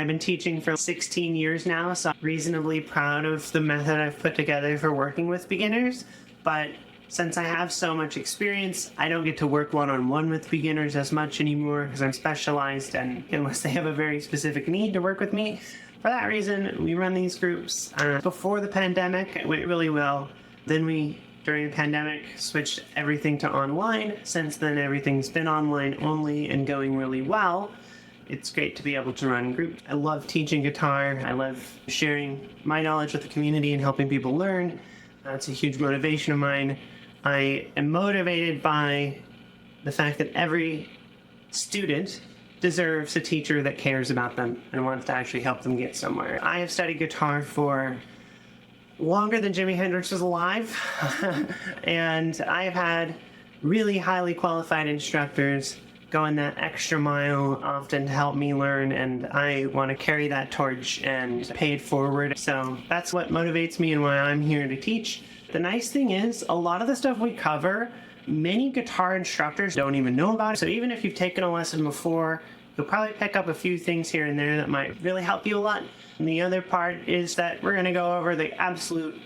I've been teaching for 16 years now, so I'm reasonably proud of the method I've put together for working with beginners. But since I have so much experience, I don't get to work one-on-one with beginners as much anymore because I'm specialized, and unless they have a very specific need to work with me. For that reason, we run these groups. Before the pandemic, it went really well. Then during the pandemic, switched everything to online. Since then, everything's been online only and going really well. It's great to be able to run groups. I love teaching guitar. I love sharing my knowledge with the community and helping people learn. It's a huge motivation of mine. I am motivated by the fact that every student deserves a teacher that cares about them and wants to actually help them get somewhere. I have studied guitar for longer than Jimi Hendrix was alive, and I have had really highly qualified instructors going that extra mile often to help me learn, and I want to carry that torch and pay it forward. So that's what motivates me and why I'm here to teach. The nice thing is, a lot of the stuff we cover, many guitar instructors don't even know about it. So even if you've taken a lesson before, you'll probably pick up a few things here and there that might really help you a lot. And the other part is that we're going to go over the absolute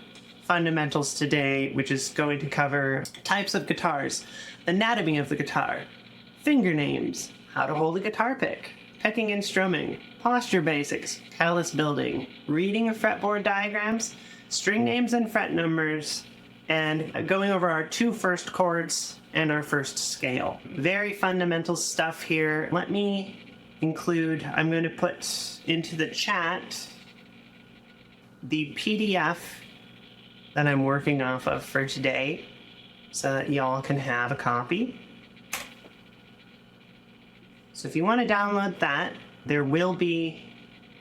fundamentals today, which is going to cover types of guitars, anatomy of the guitar, finger names, how to hold a guitar pick, picking and strumming, posture basics, callus building, reading of fretboard diagrams, string names and fret numbers, and going over our 2 first chords and our first scale. Very fundamental stuff here. Let me include, I'm going to put into the chat the PDF that I'm working off of for today so that y'all can have a copy. So if you want to download that, there will be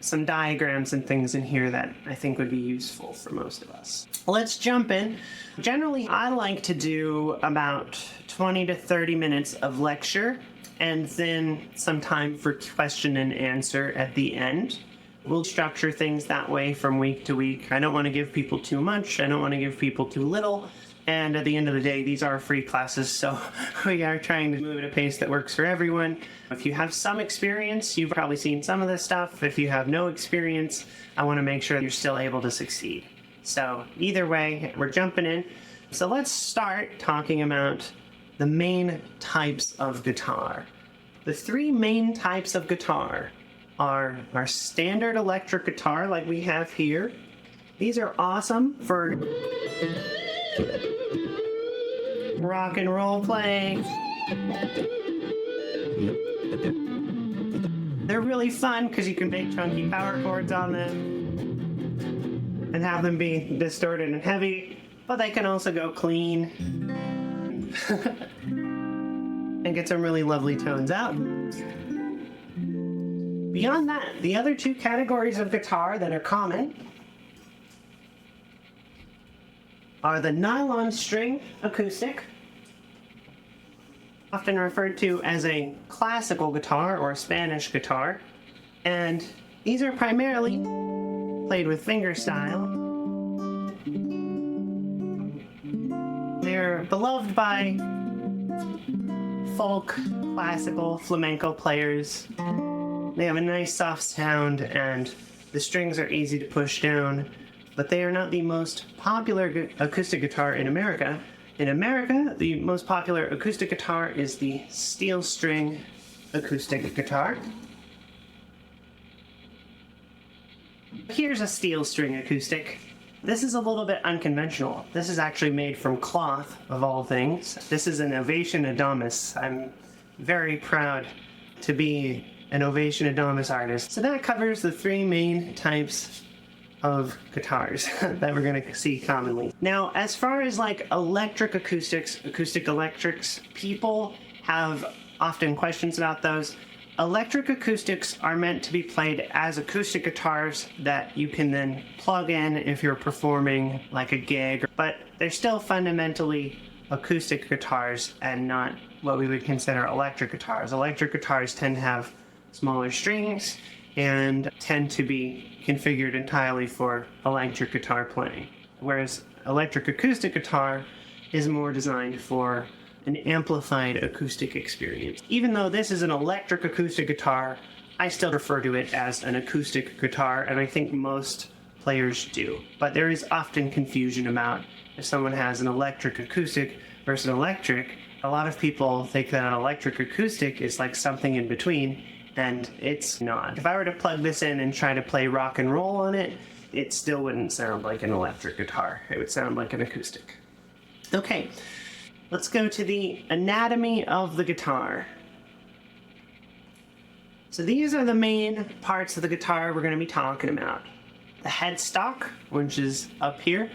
some diagrams and things in here that I think would be useful for most of us. Let's jump in. Generally, I like to do about 20 to 30 minutes of lecture and then some time for question and answer at the end. We'll structure things that way from week to week. I don't want to give people too much. I don't want to give people too little. And at the end of the day, these are free classes, so we are trying to move at a pace that works for everyone. If you have some experience, you've probably seen some of this stuff. If you have no experience, I want to make sure you're still able to succeed. So either way, we're jumping in. So let's start talking about the main types of guitar. The 3 main types of guitar are our standard electric guitar like we have here. These are awesome for rock and roll playing. They're really fun because you can make chunky power chords on them and have them be distorted and heavy, but they can also go clean and get some really lovely tones out. Beyond that, the other 2 categories of guitar that are common are the nylon string acoustic, often referred to as a classical guitar or Spanish guitar, and these are primarily played with fingerstyle. They're beloved by folk, classical, flamenco players. They have a nice soft sound and the strings are easy to push down, but they are not the most popular acoustic guitar in America. In America, the most popular acoustic guitar is the steel string acoustic guitar. Here's a steel string acoustic. This is a little bit unconventional. This is actually made from cloth, of all things. This is an Ovation Adamus. I'm very proud to be an Ovation Adamus artist. So that covers the 3 main types of guitars that we're going to see commonly. Now, as far as like electric acoustics, acoustic electrics, people have often questions about those. Electric acoustics are meant to be played as acoustic guitars that you can then plug in if you're performing like a gig, but they're still fundamentally acoustic guitars and not what we would consider electric guitars. Electric guitars tend to have smaller strings and tend to be configured entirely for electric guitar playing, whereas electric acoustic guitar is more designed for an amplified acoustic experience. Even though this is an electric acoustic guitar, I still refer to it as an acoustic guitar, and I think most players do. But there is often confusion about if someone has an electric acoustic versus an electric. A lot of people think that an electric acoustic is like something in between, and it's not. If I were to plug this in and try to play rock and roll on it, it still wouldn't sound like an electric guitar. It would sound like an acoustic. Okay, let's go to the anatomy of the guitar. So these are the main parts of the guitar we're going to be talking about. The headstock, which is up here.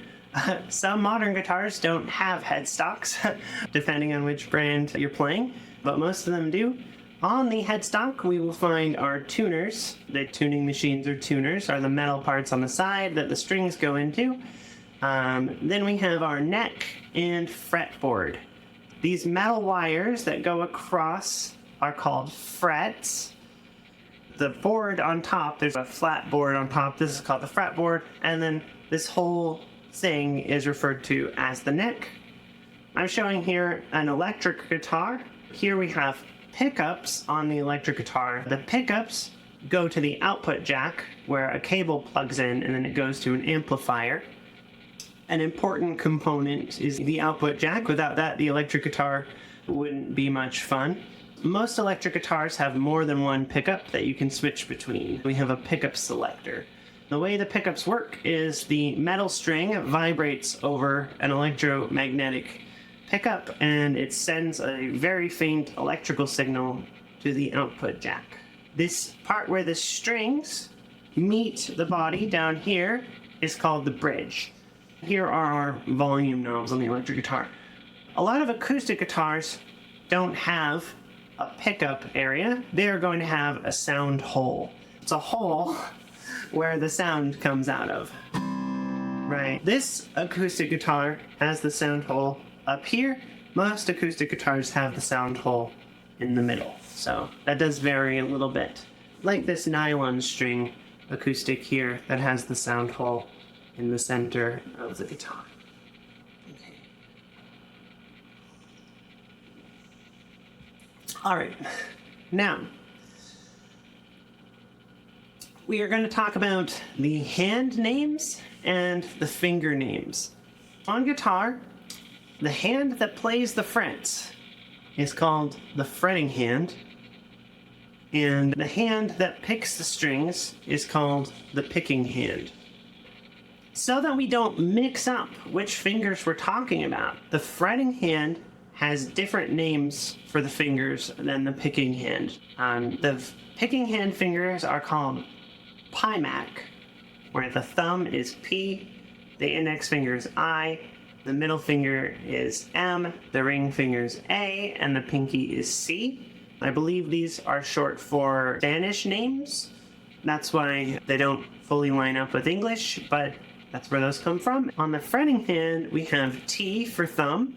Some modern guitars don't have headstocks, depending on which brand you're playing, but most of them do. On the headstock, we will find our tuners. The tuning machines or tuners are the metal parts on the side that the strings go into. Then we have our neck and fretboard. These metal wires that go across are called frets. The board on top, there's a flat board on top, this is called the fretboard, and then this whole thing is referred to as the neck. I'm showing here an electric guitar. Here we have pickups on the electric guitar. The pickups go to the output jack, where a cable plugs in and then it goes to an amplifier. An important component is the output jack. Without that, the electric guitar wouldn't be much fun. Most electric guitars have more than one pickup that you can switch between. We have a pickup selector. The way the pickups work is the metal string vibrates over an electromagnetic pickup and it sends a very faint electrical signal to the output jack. This part where the strings meet the body down here is called the bridge. Here are our volume knobs on the electric guitar. A lot of acoustic guitars don't have a pickup area. They are going to have a sound hole. It's a hole where the sound comes out of. Right. This acoustic guitar has the sound hole up here. Most acoustic guitars have the sound hole in the middle. So that does vary a little bit. Like this nylon string acoustic here that has the sound hole in the center of the guitar. Okay. All right. Now, we are going to talk about the hand names and the finger names. On guitar, the hand that plays the frets is called the fretting hand, and the hand that picks the strings is called the picking hand. So that we don't mix up which fingers we're talking about, the fretting hand has different names for the fingers than the picking hand. The picking hand fingers are called Pimac, where the thumb is P, the index finger is I, the middle finger is M, the ring finger is A, and the pinky is C. I believe these are short for Spanish names. That's why they don't fully line up with English, but that's where those come from. On the fretting hand, we have T for thumb,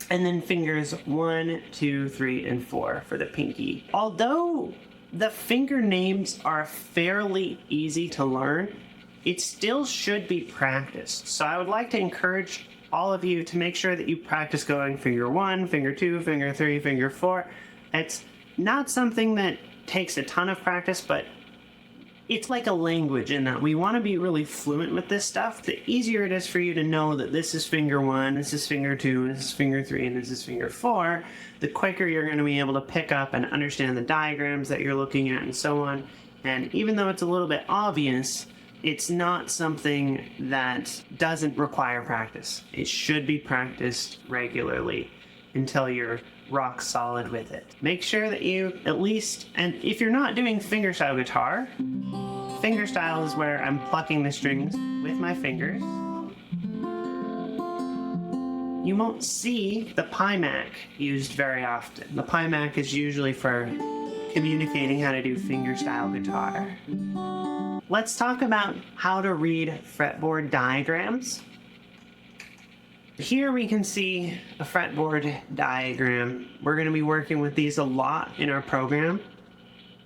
and then fingers 1, 2, 3, and 4 for the pinky. Although the finger names are fairly easy to learn, it still should be practiced. So I would like to encourage all of you to make sure that you practice going finger 1, finger 2, finger 3, finger 4. It's not something that takes a ton of practice, but it's like a language in that we want to be really fluent with this stuff. The easier it is for you to know that this is finger 1, this is finger 2, this is finger 3, and this is finger 4, the quicker you're going to be able to pick up and understand the diagrams that you're looking at and so on. And even though it's a little bit obvious, it's not something that doesn't require practice. It should be practiced regularly until you're rock solid with it. Make sure that you at least, and if you're not doing fingerstyle guitar, fingerstyle is where I'm plucking the strings with my fingers. You won't see the Pimac used very often. The Pimac is usually for communicating how to do fingerstyle guitar. Let's talk about how to read fretboard diagrams. Here we can see a fretboard diagram. We're going to be working with these a lot in our program.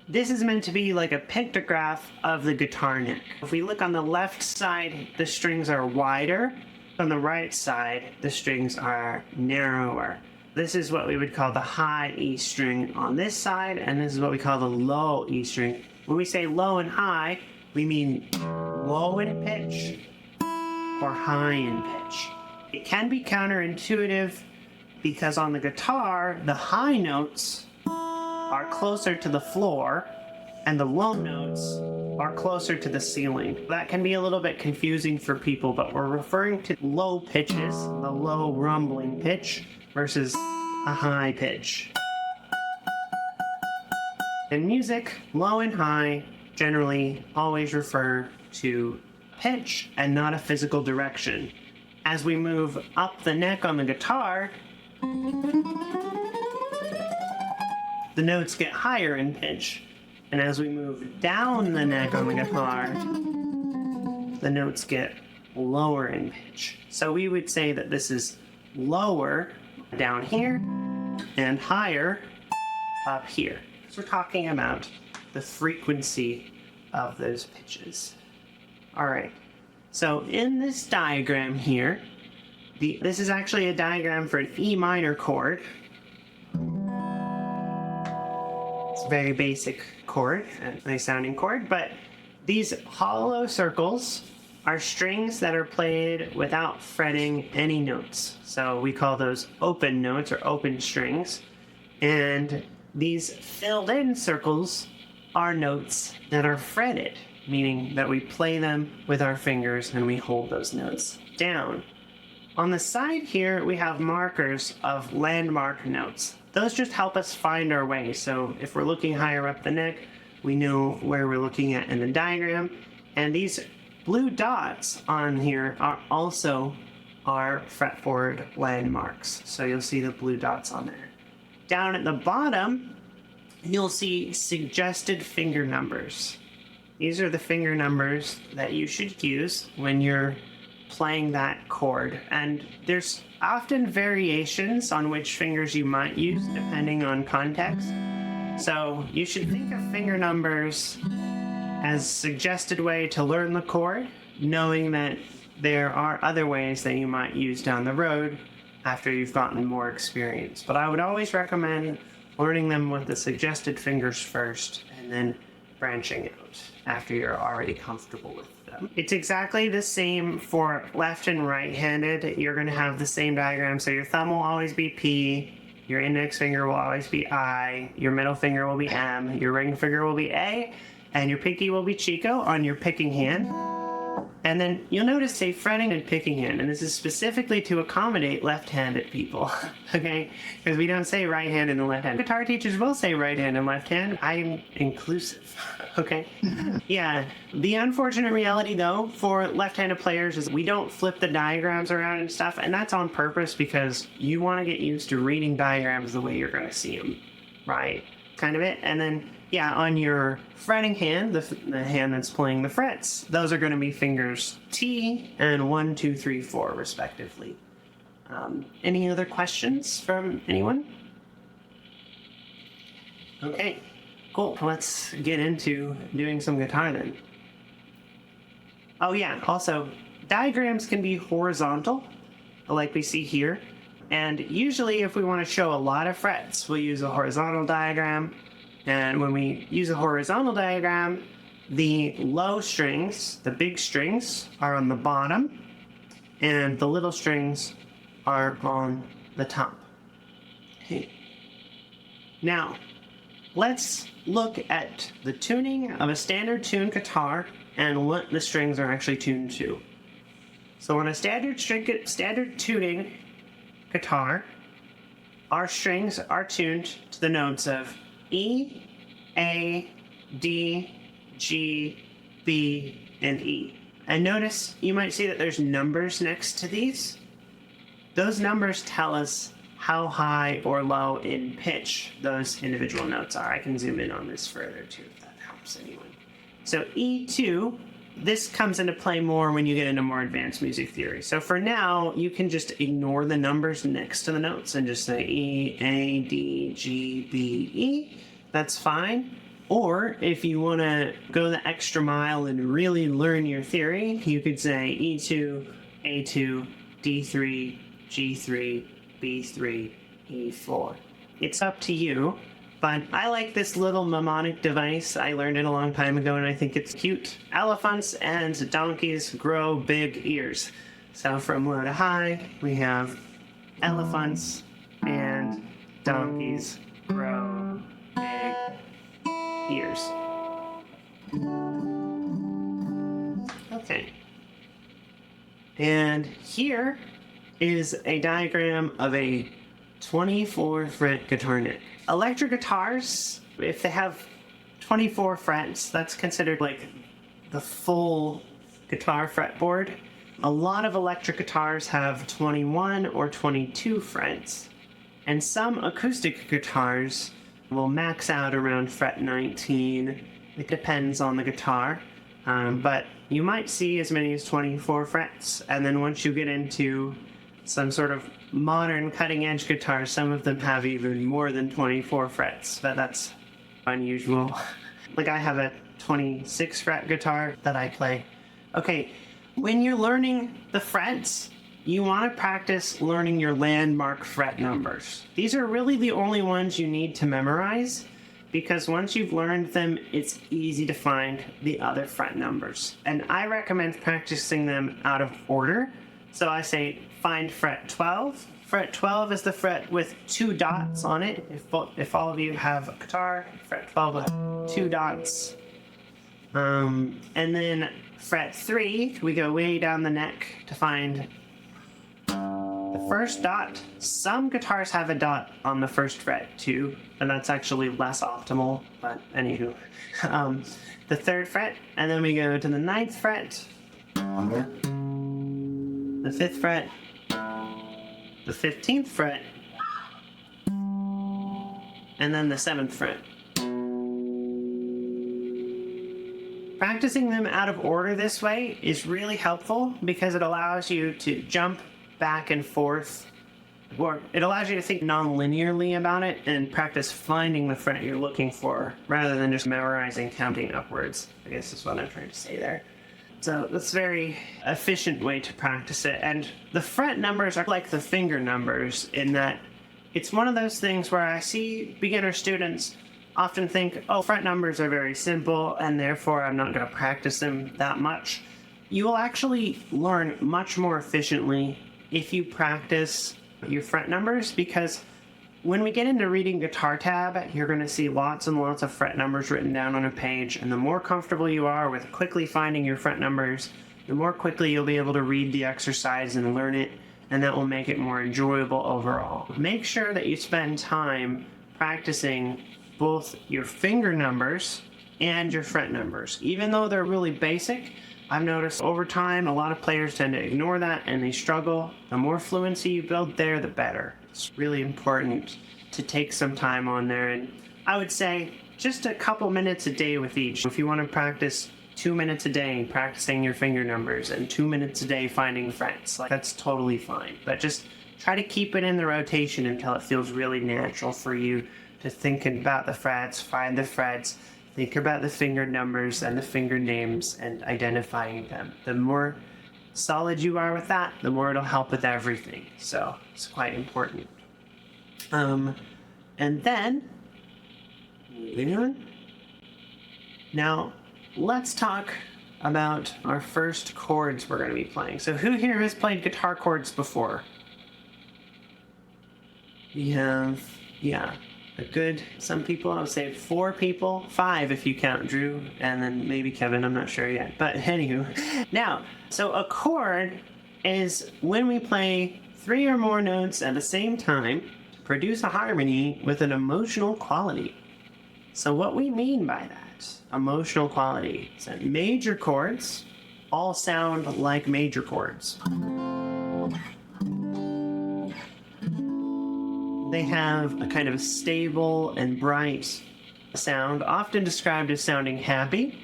This is meant to be like a pictograph of the guitar neck. If we look on the left side, the strings are wider. On the right side, the strings are narrower. This is what we would call the high E string on this side, and this is what we call the low E string. When we say low and high, we mean low in pitch or high in pitch. It can be counterintuitive because on the guitar, the high notes are closer to the floor and the low notes are closer to the ceiling. That can be a little bit confusing for people, but we're referring to low pitches, the low rumbling pitch versus a high pitch. In music, low and high generally always refer to pitch and not a physical direction. As we move up the neck on the guitar, the notes get higher in pitch. And as we move down the neck on the guitar, the notes get lower in pitch. So we would say that this is lower down here and higher up here. So we're talking about the frequency of those pitches. All right. So in this diagram here, this is actually a diagram for an E minor chord. It's a very basic chord, a nice sounding chord, but these hollow circles are strings that are played without fretting any notes. So we call those open notes or open strings. And these filled in circles are notes that are fretted, meaning that we play them with our fingers and we hold those notes down. On the side here, we have markers of landmark notes. Those just help us find our way. So if we're looking higher up the neck, we know where we're looking at in the diagram. And these blue dots on here are also our fretboard landmarks. So you'll see the blue dots on there. Down at the bottom, you'll see suggested finger numbers. These are the finger numbers that you should use when you're playing that chord. And there's often variations on which fingers you might use depending on context. So you should think of finger numbers as a suggested way to learn the chord, knowing that there are other ways that you might use down the road after you've gotten more experience. But I would always recommend learning them with the suggested fingers first and then branching out after you're already comfortable with them. It's exactly the same for left and right-handed. You're going to have the same diagram. So your thumb will always be P, your index finger will always be I, your middle finger will be M, your ring finger will be A, and your pinky will be Chico on your picking hand. And then you'll notice a fretting and picking hand, and this is specifically to accommodate left-handed people, okay? Because we don't say right hand and the left hand. Guitar teachers will say right hand and left hand. I'm inclusive, okay? Yeah, the unfortunate reality, though, for left-handed players is we don't flip the diagrams around and stuff, and that's on purpose because you want to get used to reading diagrams the way you're going to see them, right? Kind of it. And then, yeah, on your fretting hand, the hand that's playing the frets, those are going to be fingers T and 1, 2, 3, 4, respectively. Any other questions from anyone? Okay, cool. Let's get into doing some guitar then. Oh yeah, also, diagrams can be horizontal, like we see here. And usually if we want to show a lot of frets, we'll use a horizontal diagram. And when we use a horizontal diagram, the low strings, the big strings, are on the bottom, and the little strings are on the top. Okay. Now, let's look at the tuning of a standard tuned guitar and what the strings are actually tuned to. So on a standard tuning guitar, our strings are tuned to the notes of E, A, D, G, B, and E. And notice, you might see that there's numbers next to these. Those numbers tell us how high or low in pitch those individual notes are. I can zoom in on this further too, if that helps anyone. So E2, this comes into play more when you get into more advanced music theory. So for now, you can just ignore the numbers next to the notes and just say E, A, D, G, B, E. That's fine. Or if you want to go the extra mile and really learn your theory, you could say E2, A2, D3, G3, B3, E4. It's up to you, but I like this little mnemonic device. I learned it a long time ago and I think it's cute. Elephants and donkeys grow big ears. So from low to high, we have elephants and donkeys grow big ears. Okay. And here is a diagram of a 24 fret guitar neck. Electric guitars, if they have 24 frets, that's considered like the full guitar fretboard. A lot of electric guitars have 21 or 22 frets, and some acoustic guitars will max out around fret 19. It depends on the guitar, but you might see as many as 24 frets, and then once you get into some sort of modern cutting-edge guitars, some of them have even more than 24 frets, but that's unusual. Like I have a 26 fret guitar that I play. Okay, when you're learning the frets, you want to practice learning your landmark fret numbers. These are really the only ones you need to memorize, because once you've learned them, it's easy to find the other fret numbers. And I recommend practicing them out of order. So I say find fret 12. Fret 12 is the fret with 2 dots on it. If all of you have a guitar, fret 12 with 2 dots. And then fret 3, we go way down the neck to find the first dot. Some guitars have a dot on the first fret too, and that's actually less optimal, but anywho. The 3rd fret, and then we go to the 9th fret, the 5th fret, the 15th fret, and then the 7th fret. Practicing them out of order this way is really helpful because it allows you to jump back and forth, or it allows you to think non-linearly about it and practice finding the fret you're looking for rather than just memorizing counting upwards, I guess is what I'm trying to say there. So that's a very efficient way to practice it. And the fret numbers are like the finger numbers in that it's one of those things where I see beginner students often think, oh, fret numbers are very simple and therefore I'm not going to practice them that much. You will actually learn much more efficiently if you practice your fret numbers, because when we get into reading guitar tab, you're going to see lots and lots of fret numbers written down on a page, and the more comfortable you are with quickly finding your fret numbers, the more quickly you'll be able to read the exercise and learn it, and that will make it more enjoyable overall. Make sure that you spend time practicing both your finger numbers and your fret numbers. Even though they're really basic, I've noticed over time a lot of players tend to ignore that and they struggle. The more fluency you build there, the better. It's really important to take some time on there, and I would say just a couple minutes a day with each. If you want to practice 2 minutes a day practicing your finger numbers and 2 minutes a day finding frets, like that's totally fine. But just try to keep it in the rotation until it feels really natural for you to think about the frets, find the frets, think about the finger numbers and the finger names and identifying them. The more solid you are with that, the more it'll help with everything. So it's quite important. And then, moving on. Now, let's talk about our first chords we're going to be playing. So who here has played guitar chords before? We have, a good, some people, I would say 4 people, 5 if you count Drew, and then maybe Kevin, I'm not sure yet. But anywho, now, so a chord is when we play 3 or more notes at the same time to produce a harmony with an emotional quality. So what we mean by that, emotional quality, is that major chords all sound like major chords. They have a kind of stable and bright sound, often described as sounding happy,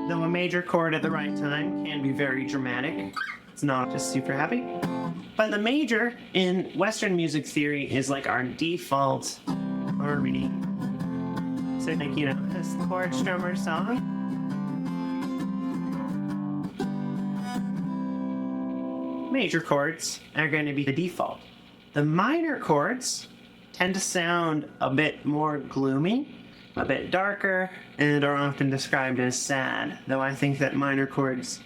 though a major chord at the right time can be very dramatic. It's not just super happy. But the major in Western music theory is like our default harmony. So like, this chord strummer song. Major chords are going to be the default. The minor chords tend to sound a bit more gloomy, a bit darker, and are often described as sad, though I think that minor chords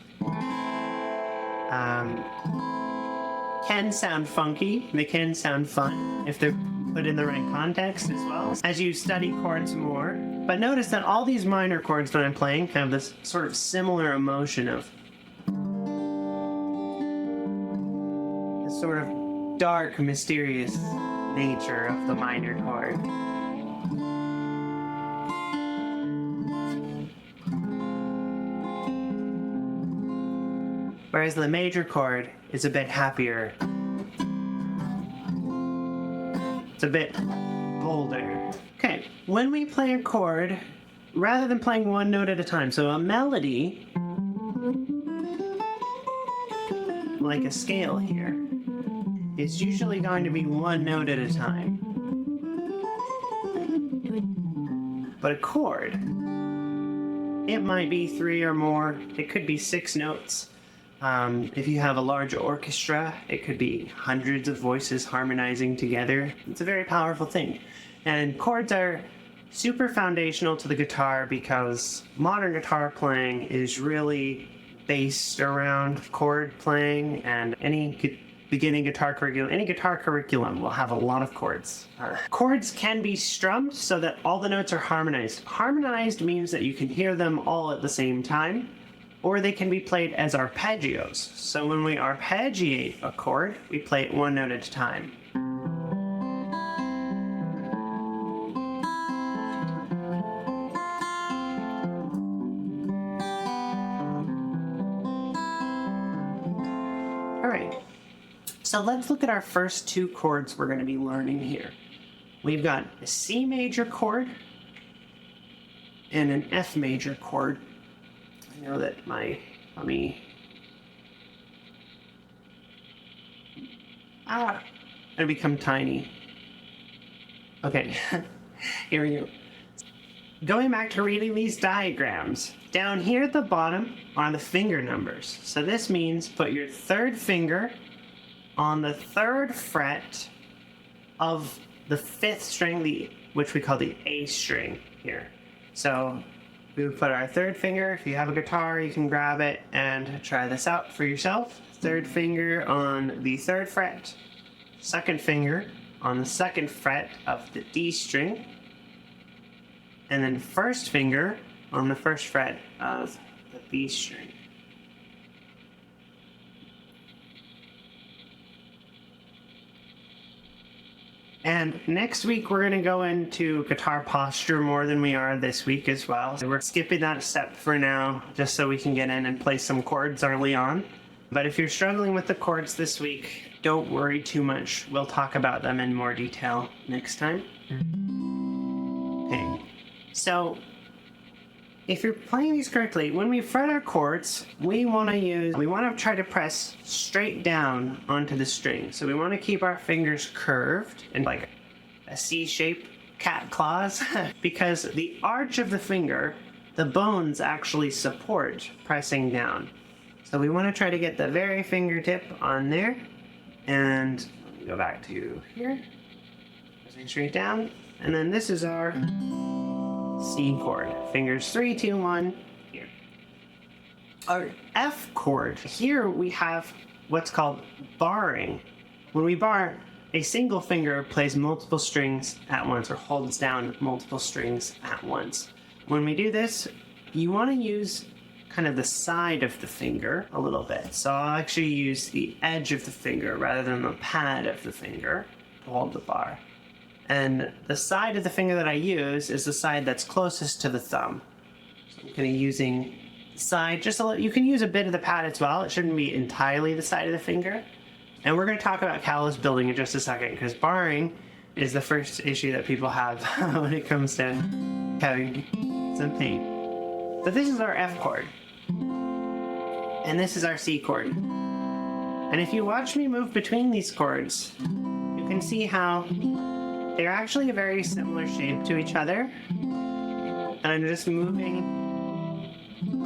can sound funky. They can sound fun if they're put in the right context as well as you study chords more. But notice that all these minor chords that I'm playing have this sort of similar emotion of this sort of dark, mysterious nature of the minor chord. Whereas the major chord is a bit happier. It's a bit bolder. Okay, when we play a chord, rather than playing one note at a time, so a melody, like a scale here, is usually going to be one note at a time. But a chord, it might be 3 or more, it could be 6 notes. If you have a large orchestra, it could be hundreds of voices harmonizing together. It's a very powerful thing. And chords are super foundational to the guitar because modern guitar playing is really based around chord playing, and any beginning guitar curriculum, any guitar curriculum will have a lot of chords. Chords can be strummed so that all the notes are harmonized. Harmonized means that you can hear them all at the same time, or they can be played as arpeggios. So when we arpeggiate a chord, we play it one note at a time. All right, so let's look at our first 2 chords we're going to be learning here. We've got a C major chord and an F major chord. I know that I become tiny. Okay, here we go. Going back to reading these diagrams, down here at the bottom are the finger numbers. So this means put your 3rd finger on the 3rd fret of the 5th string, which we call the A string here. So we would put our 3rd finger. If you have a guitar, you can grab it and try this out for yourself. 3rd finger on the 3rd fret, 2nd finger on the 2nd fret of the D string, and then 1st finger on the 1st fret of the B string. And next week we're going to go into guitar posture more than we are this week as well. So we're skipping that step for now, just so we can get in and play some chords early on. But if you're struggling with the chords this week, don't worry too much. We'll talk about them in more detail next time. Okay, so if you're playing these correctly, when we fret our chords, we want to try to press straight down onto the string. So we want to keep our fingers curved and like a C-shaped cat claws because the arch of the finger, the bones actually support pressing down. So we want to try to get the very fingertip on there, and go back to here, pressing straight down, and then this is our C chord. Fingers 3, 2, 1, here. Our F chord, here we have what's called barring. When we bar, a single finger plays multiple strings at once, or holds down multiple strings at once. When we do this, you want to use kind of the side of the finger a little bit. So I'll actually use the edge of the finger rather than the pad of the finger to hold the bar. And the side of the finger that I use is the side that's closest to the thumb. So I'm kind of using the side, just a little. You can use a bit of the pad as well. It shouldn't be entirely the side of the finger. And we're going to talk about callus building in just a second, because barring is the first issue that people have when it comes to having some pain. But this is our F chord. And this is our C chord. And if you watch me move between these chords, you can see how they're actually a very similar shape to each other. And I'm just moving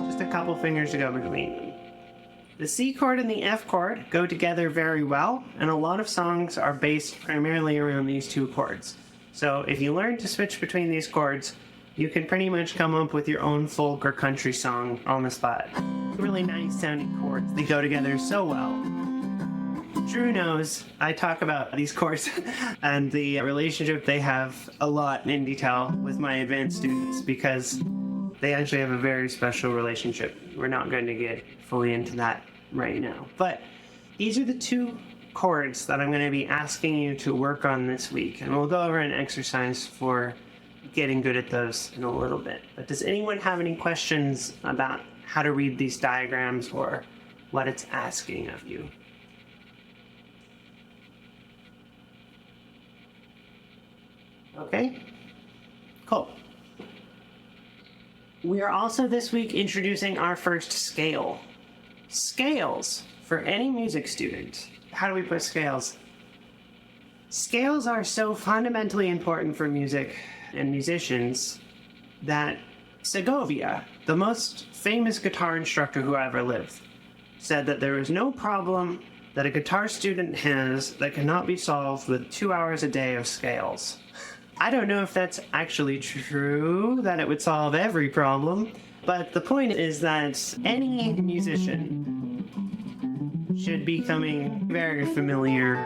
just a couple fingers to go between them. The C chord and the F chord go together very well, and a lot of songs are based primarily around these two chords. So if you learn to switch between these chords, you can pretty much come up with your own folk or country song on the spot. Really nice sounding chords. They go together so well. Drew knows I talk about these chords and the relationship they have a lot in detail with my advanced students because they actually have a very special relationship. We're not going to get fully into that right now. But these are the two chords that I'm going to be asking you to work on this week. And we'll go over an exercise for getting good at those in a little bit. But does anyone have any questions about how to read these diagrams or what it's asking of you? Okay, cool. We are also this week introducing our first scale. Scales, for any music student. How do we put scales? Scales are so fundamentally important for music and musicians that Segovia, the most famous guitar instructor who ever lived, said that there is no problem that a guitar student has that cannot be solved with 2 hours a day of scales. I don't know if that's actually true, that it would solve every problem, but the point is that any musician should be becoming very familiar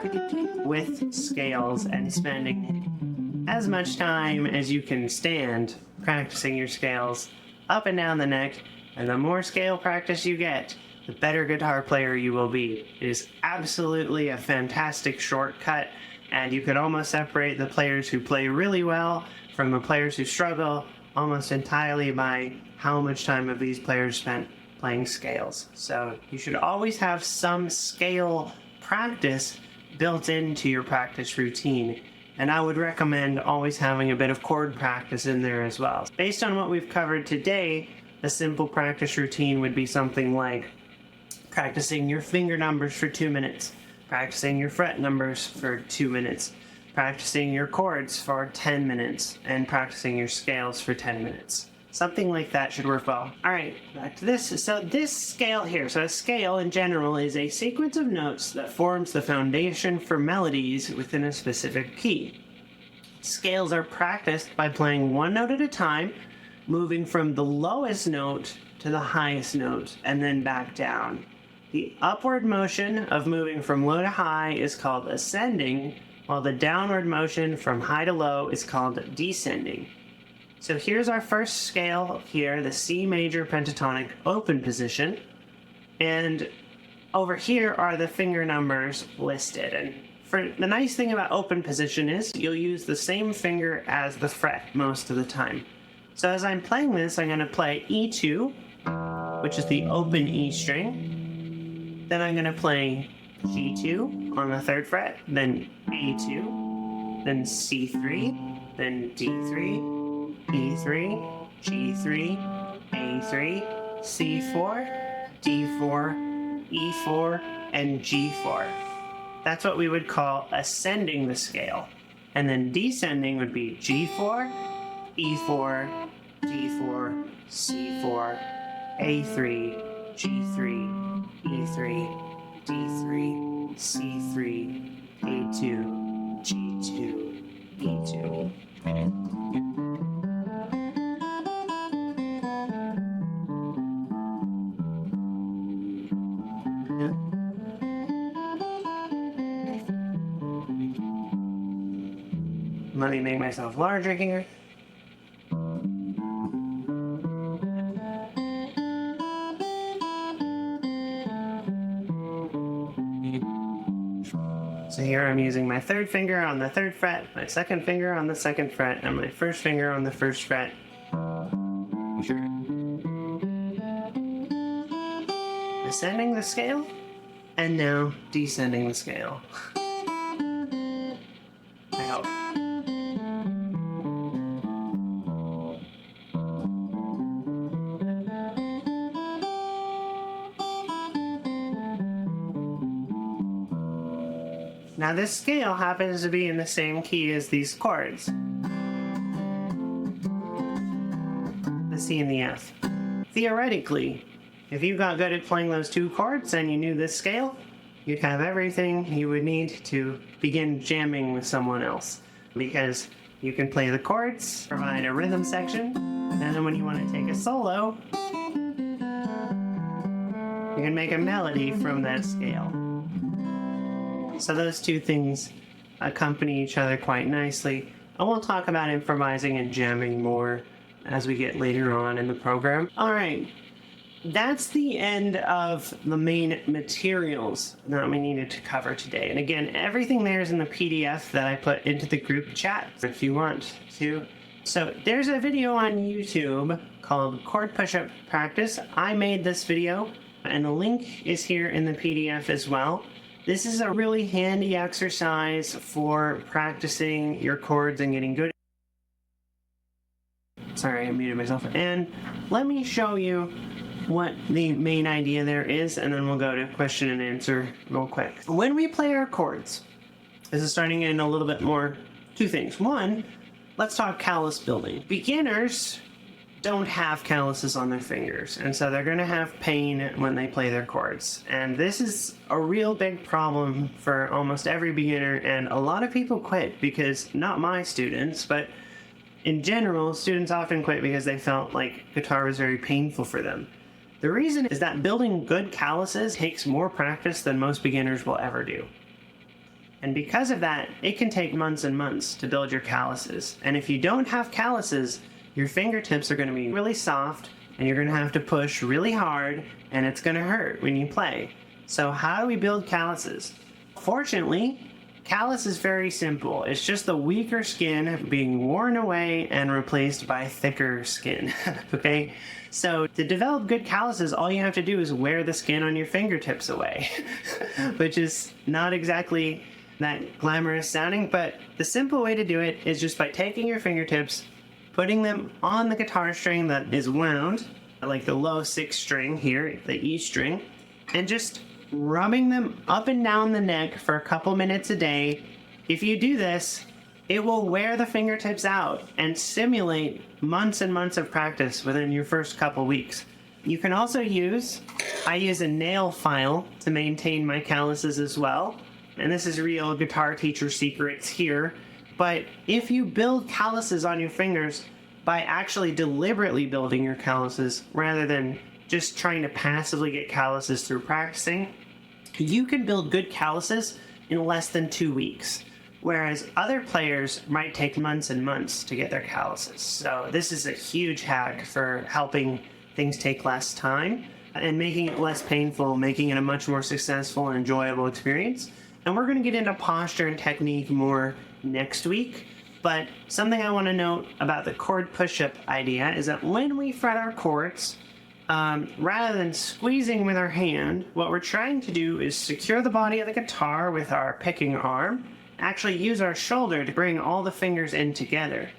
with scales and spending as much time as you can stand practicing your scales up and down the neck, and the more scale practice you get, the better guitar player you will be. It is absolutely a fantastic shortcut, and you could almost separate the players who play really well from the players who struggle almost entirely by how much time have these players spent playing scales. So you should always have some scale practice built into your practice routine. And I would recommend always having a bit of chord practice in there as well. Based on what we've covered today, a simple practice routine would be something like practicing your finger numbers for 2 minutes, practicing your fret numbers for 2 minutes, practicing your chords for 10 minutes, and practicing your scales for 10 minutes. Something like that should work well. Alright, back to this. So this scale here, so a scale in general is a sequence of notes that forms the foundation for melodies within a specific key. Scales are practiced by playing one note at a time, moving from the lowest note to the highest note, and then back down. The upward motion of moving from low to high is called ascending, while the downward motion from high to low is called descending. So here's our first scale here, the C major pentatonic open position. And over here are the finger numbers listed. And the nice thing about open position is you'll use the same finger as the fret most of the time. So as I'm playing this, I'm going to play E2, which is the open E string. Then I'm going to play G2 on the 3rd fret, then A2, then C3, then D3, E3, G3, A3, C4, D4, E4, and G4. That's what we would call ascending the scale. And then descending would be G4, E4, D4, C4, A3, G3, E3, D3, C3, A2, G2, E2. Let me make myself larger here. So here I'm using my 3rd finger on the 3rd fret, my 2nd finger on the 2nd fret, and my 1st finger on the 1st fret. Ascending the scale, and now descending the scale. I hope. Now this scale happens to be in the same key as these chords. The C and the F. Theoretically, If you got good at playing those 2 chords and you knew this scale, you'd have everything you would need to begin jamming with someone else. Because you can play the chords, provide a rhythm section, and then when you want to take a solo, you can make a melody from that scale. So those 2 things accompany each other quite nicely. And we'll talk about improvising and jamming more as we get later on in the program. Alright, that's the end of the main materials that we needed to cover today. And again, everything there is in the PDF that I put into the group chat if you want to. So there's a video on YouTube called Chord Push-Up Practice. I made this video, and the link is here in the PDF as well. This is a really handy exercise for practicing your chords and getting good. Sorry, I muted myself. And let me show you what the main idea there is, and then we'll go to question and answer real quick. When we play our chords, this is starting in a little bit more 2 things. 1, let's talk callus building. Beginners don't have calluses on their fingers, and so they're going to have pain when they play their chords. And this is a real big problem for almost every beginner, and a lot of people quit because, not my students, but in general, students often quit because they felt like guitar was very painful for them. The reason is that building good calluses takes more practice than most beginners will ever do. And because of that, it can take months and months to build your calluses. And if you don't have calluses, your fingertips are going to be really soft, and you're going to have to push really hard, and it's going to hurt when you play. So how do we build calluses? Fortunately, callus is very simple. It's just the weaker skin being worn away and replaced by thicker skin. Okay? So to develop good calluses, all you have to do is wear the skin on your fingertips away, which is not exactly that glamorous sounding, but the simple way to do it is just by taking your fingertips, putting them on the guitar string that is wound, like the low 6th string here, the E string, and just rubbing them up and down the neck for a couple minutes a day. If you do this, it will wear the fingertips out and simulate months and months of practice within your first couple weeks. You can also I use a nail file to maintain my calluses as well. And this is real guitar teacher secrets here. But if you build calluses on your fingers by actually deliberately building your calluses rather than just trying to passively get calluses through practicing, you can build good calluses in less than 2 weeks. Whereas other players might take months and months to get their calluses. So this is a huge hack for helping things take less time and making it less painful, making it a much more successful and enjoyable experience. And we're going to get into posture and technique more next week. But something I want to note about the chord push-up idea is that when we fret our chords, rather than squeezing with our hand, what we're trying to do is secure the body of the guitar with our picking arm, actually use our shoulder to bring all the fingers in together.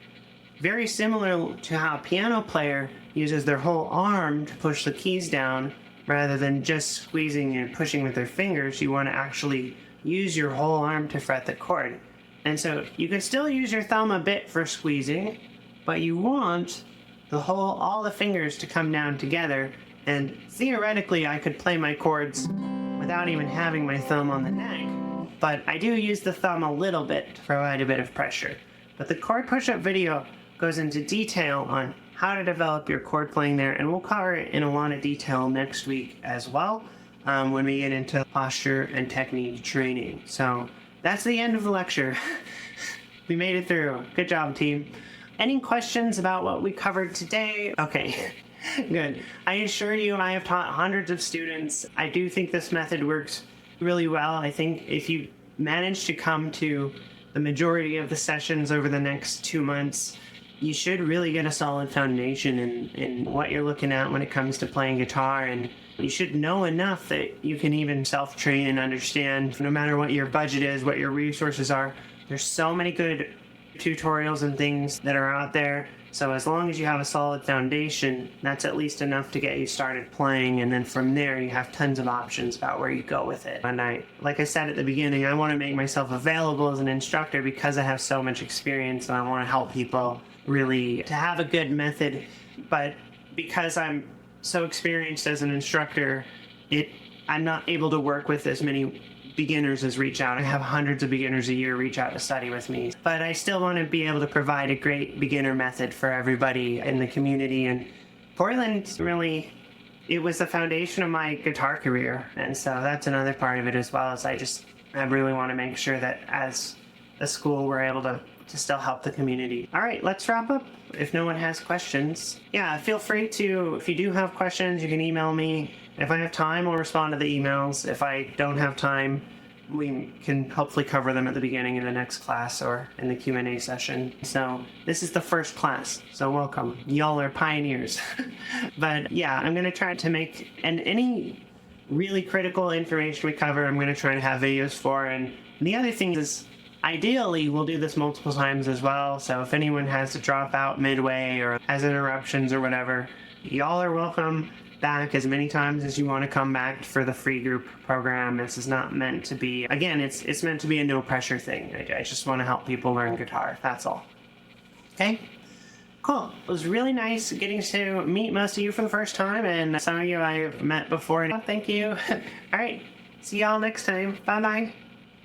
Very similar to how a piano player uses their whole arm to push the keys down, rather than just squeezing and pushing with their fingers, you want to actually use your whole arm to fret the chord. And so you can still use your thumb a bit for squeezing, but you want all the fingers to come down together, and theoretically I could play my chords without even having my thumb on the neck. But I do use the thumb a little bit to provide a bit of pressure. But the chord push-up video goes into detail on how to develop your chord playing there, and we'll cover it in a lot of detail next week as well when we get into posture and technique training. So that's the end of the lecture. We made it through. Good job, team. Any questions about what we covered today? Okay, good. I assure you I have taught hundreds of students. I do think this method works really well. I think if you manage to come to the majority of the sessions over the next 2 months, you should really get a solid foundation in what you're looking at when it comes to playing guitar, and you should know enough that you can even self-train and understand, no matter what your budget is, what your resources are. There's so many good tutorials and things that are out there. So as long as you have a solid foundation, that's at least enough to get you started playing, and then from there you have tons of options about where you go with it. And like I said at the beginning, I want to make myself available as an instructor because I have so much experience, and I want to help people really to have a good method. But because I'm so experienced as an instructor, I'm not able to work with as many beginners as reach out. I have hundreds of beginners a year reach out to study with me, but I still want to be able to provide a great beginner method for everybody in the community. And Portland really, it was the foundation of my guitar career, and so that's another part of it as well. As I really want to make sure that as a school we're able to still help the community. All right, let's wrap up. If no one has questions, yeah, feel free to, if you do have questions, you can email me. If I have time, I'll respond to the emails. If I don't have time, we can hopefully cover them at the beginning of the next class or in the Q&A session. So this is the first class, so welcome. Y'all are pioneers. But yeah, I'm going to try to make, and any really critical information we cover, I'm going to try to have videos for. And the other thing is, ideally, we'll do this multiple times as well. So if anyone has to drop out midway or has interruptions or whatever, y'all are welcome back as many times as you want to come back for the free group program. This is not meant to be, again, it's meant to be a no pressure thing. I just want to help people learn guitar. That's all. Okay? Cool. It was really nice getting to meet most of you for the first time, and some of you I've met before. Thank you. All right. See y'all next time. Bye-bye.